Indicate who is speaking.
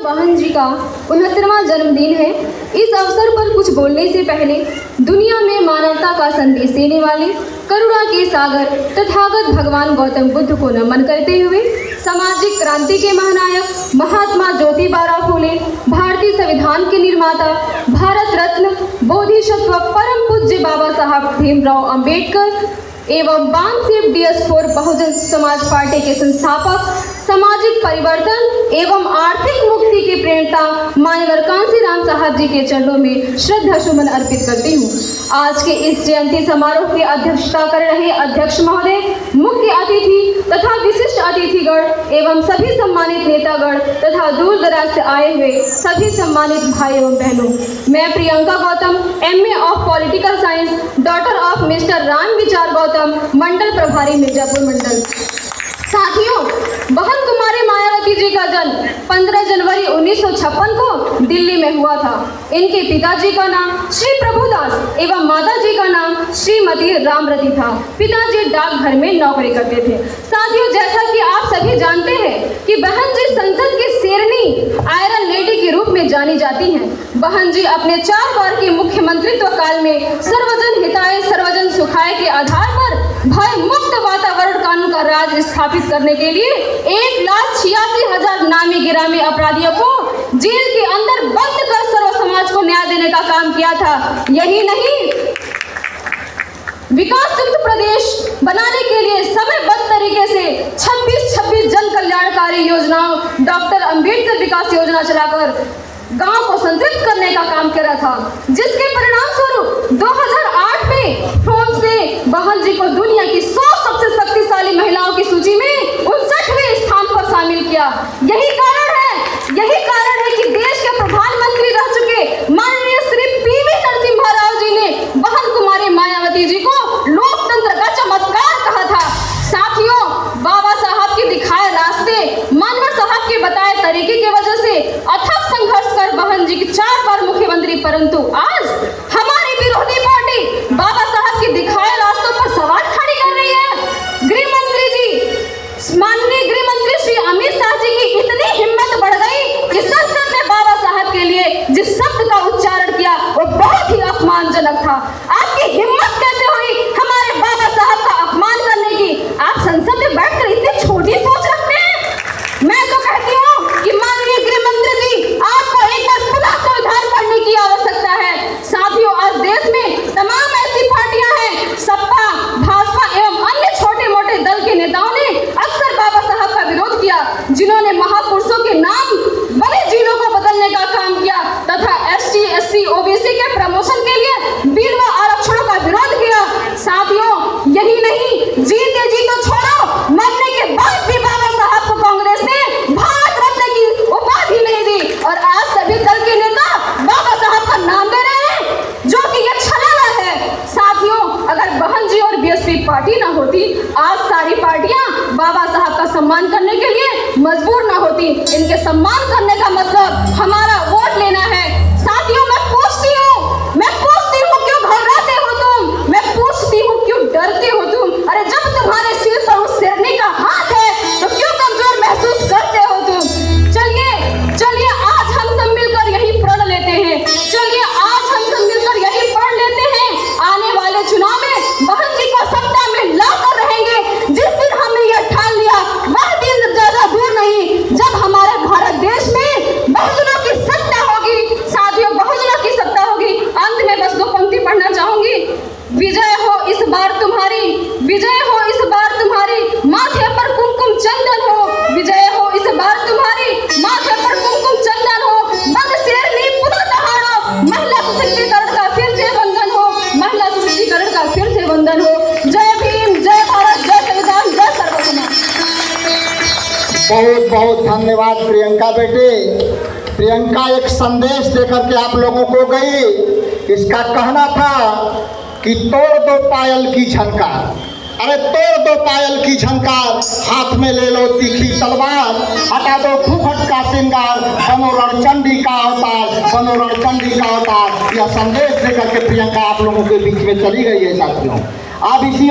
Speaker 1: बहन जी का 69वां जन्मदिन है। इस अवसर पर कुछ बोलने से पहले दुनिया में मानवता का संदेश देने वाले करुणा के सागर तथागत भगवान गौतम बुद्ध को नमन करते हुए सामाजिक क्रांति के महानायक महात्मा ज्योतिबा फुले, भारतीय संविधान के निर्माता, भारत रत्न बोधिसत्व परम पूज्य बाबा साहब भीमराव अंबेडकर एवं बानसेफ DS4 बहुजन समाज पार्टी के संस्थापक, सामाजिक परिवर्तन एवं आर्थिक मुक्ति के प्रेरणा मान्यवर कांसीराम साहब जी के चरणों में श्रद्धा सुमन अर्पित करती हूँ। आज के इस जयंती समारोह की अध्यक्षता कर रहे अध्यक्ष महोदय, मुख्य अतिथि तथा विशिष्ट अतिथिगण एवं सभी सम्मानित नेतागण तथा दूर दराज से आए हुए सभी सम्मानित भाई एवं बहनों, मैं Priyanka Gautam, MA of political science, daughter of mister Ram विचार गौतम, मंडल प्रभारी मिर्जापुर मंडल। साथियों, बहन कुमारी मायावती जी का जन्म 15 जनवरी 1956 को दिल्ली में हुआ था। इनके पिताजी का नाम श्री प्रभुदास एवं माता जी का नाम श्रीमती रामरती था। पिताजी डाकघर में नौकरी करते थे। साथियों, जैसा कि आप सभी जानते हैं कि बहन जी संसद की शेरनी, आयरन लेडी के रूप में जानी जाती हैं। बहन जी अपने 4 बार के मुख्यमंत्रित्व काल में सर्वजन हिताय सर्वजन सुखाय के आधार पर भय मुक्त वातावरण कानून का राज स्थापित करने के लिए 1,86,000 नामी गिरामी अपराधियों को जेल के अंदर बंद कर सर्व समाज को न्याय देने का काम किया था। यही नहीं, विकास युक्त प्रदेश बनाने के लिए समयबद्ध तरीके से 26 जन कल्याणकारी योजनाओं, डॉक्टर अंबेडकर विकास योजना चलाकर गांव को संतृप्त करने का काम किया था, जिसके परिणाम स्वरूप 2008 में फोर्ब्स ने बहन जी को दुनिया की 100 सबसे शक्तिशाली महिलाओं की सूची में 59वें स्थान पर शामिल किया। यही कारण है कि देश के प्रधानमंत्री रह चुके माननीय श्री PV नरसिम्हा राव जी ने बहन कुमारी मायावती जी को लोकतंत्र का चमत्कार कहा था। साथियों, बाबा साहब के दिखाए रास्ते, मानवर साहब के बताए तरीके की वजह से अथक संघर्ष कर बहन जी की 4 बार मुख्यमंत्री, परंतु आज हमारी विरोधी पार्टी बाबा साहब के दिखाए रास्तों पर सवाल खड़ी कर रही है। गृह मंत्री जी, माननीय गृह मंत्री श्री अमित शाह जी की इतनी हिम्मत बढ़ गई कि संसद में बाबा साहब के लिए जिस शब्द का उच्चारण किया वो बहुत ही अपमानजनक था। आपकी हिम्मत कैसे हुई हमारे बाबा साहब का अपमान करने की? आप संसद में बैठकर इतनी छोटी सोच रखते हैं। मैं तो कहती हूँ कि माननीय गृह मंत्री जी, आपको एक बार पुनः संविधान पढ़ने की आवश्यकता है। साथियों, आज देश में तमाम ऐसी पार्टियां हैं, सपा, भाजपा एवं अन्य छोटे मोटे दल के नेताओं ने अक्सर बाबा साहब का विरोध किया, जिन्होंने महापुरुषों के नाम बड़े जिलों को बदलने का काम किया तथा ST, SC, OBC के प्रमोशन के लिए बिल व आरक्षणों का विरोध किया। साथियों, यही नहीं, जीते जी तो छोड़ो, मरने के बाद भी बाबा साहब को कांग्रेस ने भारत रत्न की उपाधि नहीं दी और आज सभी दल के नेता बाबा साहब का नाम दे रहे हैं, जो कि ये छलावा है। साथियों, अगर बहन जी और BSP पार्टी ना होती, आज सारी पार्टियां बाबा साहब का सम्मान करने के लिए मजबूर ना होती। इनके सम्मान करने का मतलब हमारा वोट लेना है। साथियों, मैं पूछती हूँ क्यों घबराते हो तुम? मैं पूछती हूँ क्यों डरते हो तुम? अरे जब तुम्हारे सिर पर उस शेरनी का हाथ है तो क्यों कमजोर महसूस करते हो तुम? चलिए आज हम सब मिलकर यही प्रण लेते हैं। आने वाले चुनाव में बहन जी को सत्ता में लाकर रहेंगे। जिस दिन हमने यह ठान लिया वह दिन ज्यादा दूर नहीं जब हमारे भारत देश में बहुजनों की सत्ता होगी। साथियों, बहुजनों की सत्ता होगी। अंत में बस 2 पंक्ति पढ़ना चाहूंगी। विजय हो इस बार तुम्हारी, विजय हो इस बार तुम्हारी, माथे पर कुमकुम चंदन हो। विजय हो इस बार तुम्हारी, माथे पर कुमकुम चंदन हो। बंद शेरनी पुनः दहाड़ो, महिला सशक्तिकरण का फिर से वंदन हो, महिला सशक्तिकरण का फिर से वंदन हो। जय भीम, जय भारत, जय संविधान, जय सर्वोदना।
Speaker 2: बहुत बहुत धन्यवाद प्रियंका बेटे। प्रियंका एक संदेश देकर के आप लोगों को गई। इसका कहना था कि तोड़ दो पायल की झनकार, अरे तोड़ दो पायल की झनकार, हाथ में ले लो तीखी तलवार, हटा दो घूंघट का श्रृंगार, बनो रणचंडी का अवतार, बनो रणचंडी का अवतार। यह संदेश देकर के प्रियंका आप लोगों के बीच में चली गई है। साथियों, अब इसी